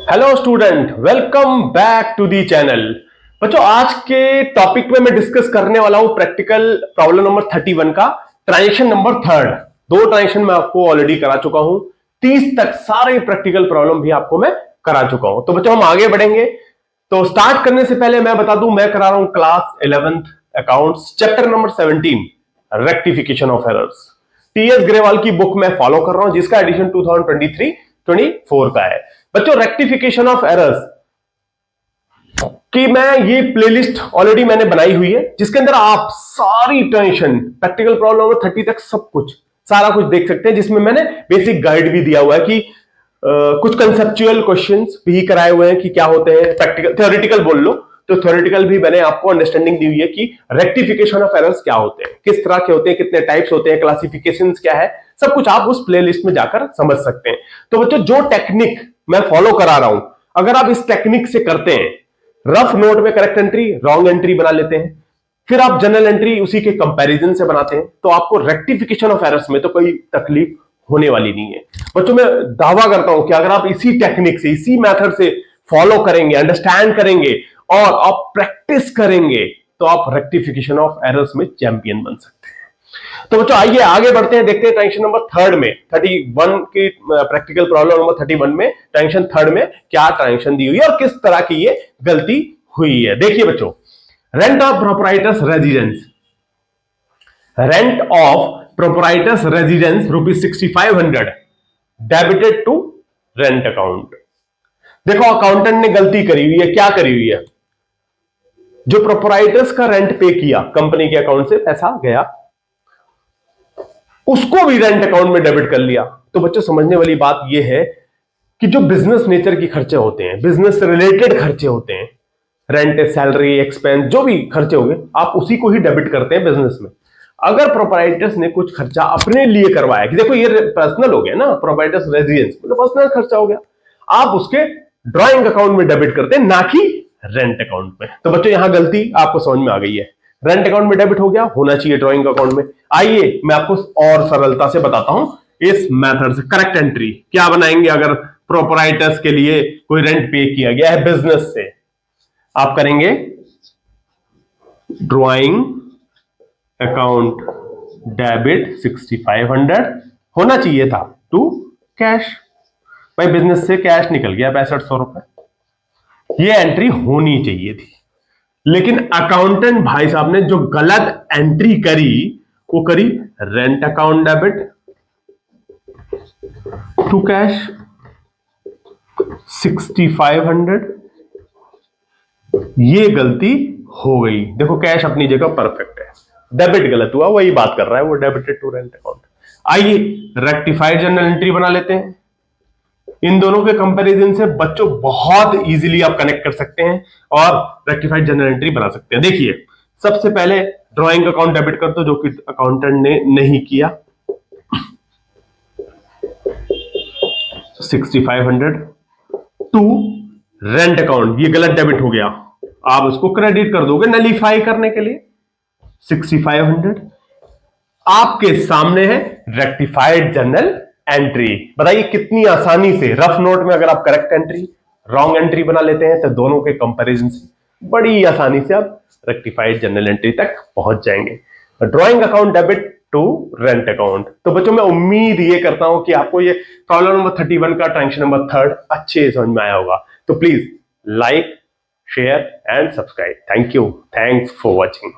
Hello student, welcome back to the channel. बच्चों, आज के टॉपिक में मैं डिस्कस करने वाला हूं प्रैक्टिकल प्रॉब्लम नंबर 31 का ट्रांजेक्शन नंबर थर्ड। दो ट्रांजेक्शन मैं आपको ऑलरेडी करा चुका हूं, 30 तक सारे प्रैक्टिकल प्रॉब्लम भी आपको मैं करा चुका हूं। तो बच्चों, हम आगे बढ़ेंगे। तो स्टार्ट करने से पहले मैं बता दूं, मैं करा रहा हूं class 11th accounts, chapter number 17 rectification of errors. T S Grewal की बुक में फॉलो कर रहा हूं, जिसका एडिशन 2023-24 का है। बच्चों, रेक्टिफिकेशन ऑफ एरर्स कि मैं ये प्लेलिस्ट ऑलरेडी मैंने बनाई हुई है, जिसके अंदर आप सारी टेंशन प्रैक्टिकल प्रॉब्लम 30 तक सब कुछ सारा कुछ देख सकते हैं, जिसमें मैंने बेसिक गाइड भी दिया हुआ है कि कुछ कंसेप्चुअल क्वेश्चंस भी कराए हुए हैं कि क्या होते हैं। प्रैक्टिकल थ्योरेटिकल बोल लो तो थ्योरेटिकल भी मैंने आपको अंडरस्टैंडिंग दी हुई है कि रेक्टिफिकेशन ऑफ एरर्स क्या होते हैं, किस तरह के होते हैं, कितने टाइप्स होते हैं, क्लासिफिकेशंस क्या है, सब कुछ आप उस प्लेलिस्ट में जाकर समझ सकते हैं। तो बच्चों, जो टेक्निक मैं फॉलो करा रहा हूं, अगर आप इस टेक्निक से करते हैं, रफ नोट में करेक्ट एंट्री रॉन्ग एंट्री बना लेते हैं, फिर आप जनरल एंट्री उसी के कंपैरिजन से बनाते हैं, तो आपको रेक्टिफिकेशन ऑफ एरर्स में तो कोई तकलीफ होने वाली नहीं है। बच्चों, मैं दावा करता हूं कि अगर आप इसी टेक्निक से, इसी मेथड से फॉलो करेंगे, अंडरस्टैंड करेंगे और आप प्रैक्टिस करेंगे, तो आप रेक्टिफिकेशन ऑफ एरर्स में चैंपियन बन सकते हैं। तो बच्चों, आइए आगे बढ़ते हैं, देखते हैं ट्रांजेक्शन नंबर थर्ड में 31 की प्रैक्टिकल प्रॉब्लम नंबर 31 में ट्रांजेक्शन थर्ड में क्या ट्रांजेक्शन दी हुई है और किस तरह की ये गलती हुई है। देखिए बच्चों, rent of proprietors residence, rent of proprietors residence ₹6500 debited to rent account. देखो, अकाउंटेंट ने गलती करी हुई है। क्या करी हुई है? जो प्रोप्राइटर्स का रेंट पे किया, कंपनी के अकाउंट से पैसा गया, उसको भी रेंट अकाउंट में डेबिट कर लिया। तो बच्चों, समझने वाली बात यह है कि जो बिजनेस नेचर की खर्चे होते हैं, बिजनेस रिलेटेड खर्चे होते हैं, रेंट, सैलरी, एक्सपेंस, जो भी खर्चे होंगे, आप उसी को ही डेबिट करते हैं बिजनेस में। अगर प्रोप्राइटर्स ने कुछ खर्चा अपने लिए करवाया, कि देखो ये पर्सनल हो गया ना, प्रोप्राइटर्स रेजिडेंस मतलब पर्सनल खर्चा हो गया, आप उसके ड्राइंग अकाउंट में डेबिट करते हैं, ना कि रेंट अकाउंट में। तो बच्चों, यहां गलती आपको समझ में आ गई है। रेंट अकाउंट में डेबिट हो गया, होना चाहिए ड्राइंग अकाउंट में। आइए मैं आपको और सरलता से बताता हूं इस मेथड से। करेक्ट एंट्री क्या बनाएंगे अगर प्रोप्राइटर्स के लिए कोई रेंट पे किया गया है बिजनेस से? आप करेंगे ड्राइंग अकाउंट डेबिट 6500, होना चाहिए था टू कैश। भाई, बिजनेस से कैश निकल गया 6500 रुपए, ये एंट्री होनी चाहिए थी। लेकिन अकाउंटेंट भाई साहब ने जो गलत एंट्री करी, वो करी rent account debit to cash 6500। ये गलती हो गई। देखो, कैश अपनी जगह परफेक्ट है, डेबिट गलत हुआ, वही बात कर रहा है वो, डेबिटेड टू रेंट अकाउंट। आइए रेक्टिफाइड जनरल एंट्री बना लेते हैं। इन दोनों के कंपैरिजन से बच्चों बहुत इजीली आप कनेक्ट कर सकते हैं और रेक्टिफाइड जनरल एंट्री बना सकते हैं। देखिए, सबसे पहले ड्राइंग अकाउंट डेबिट कर दो, जो कि अकाउंटेंट ने नहीं किया। 6500 टू रेंट अकाउंट, ये गलत डेबिट हो गया, आप उसको क्रेडिट कर दोगे नलीफाई करने के लिए। 6500 आपके सामने है रेक्टिफाइड जनरल एंट्री। बताइए कितनी आसानी से रफ नोट में अगर आप करेक्ट एंट्री रॉन्ग एंट्री बना लेते हैं, तो दोनों के कंपैरिजन से बड़ी आसानी से आप रेक्टिफाइड जनरल एंट्री तक पहुंच जाएंगे। Drawing account debit to rent account. तो बच्चों, मैं उम्मीद ये करता हूं कि आपको ये प्रॉब्लम नंबर 31 का ट्रांजेक्शन नंबर थर्ड अच्छे समझ में आया होगा। तो please like, share and subscribe. Thank you, thanks for watching.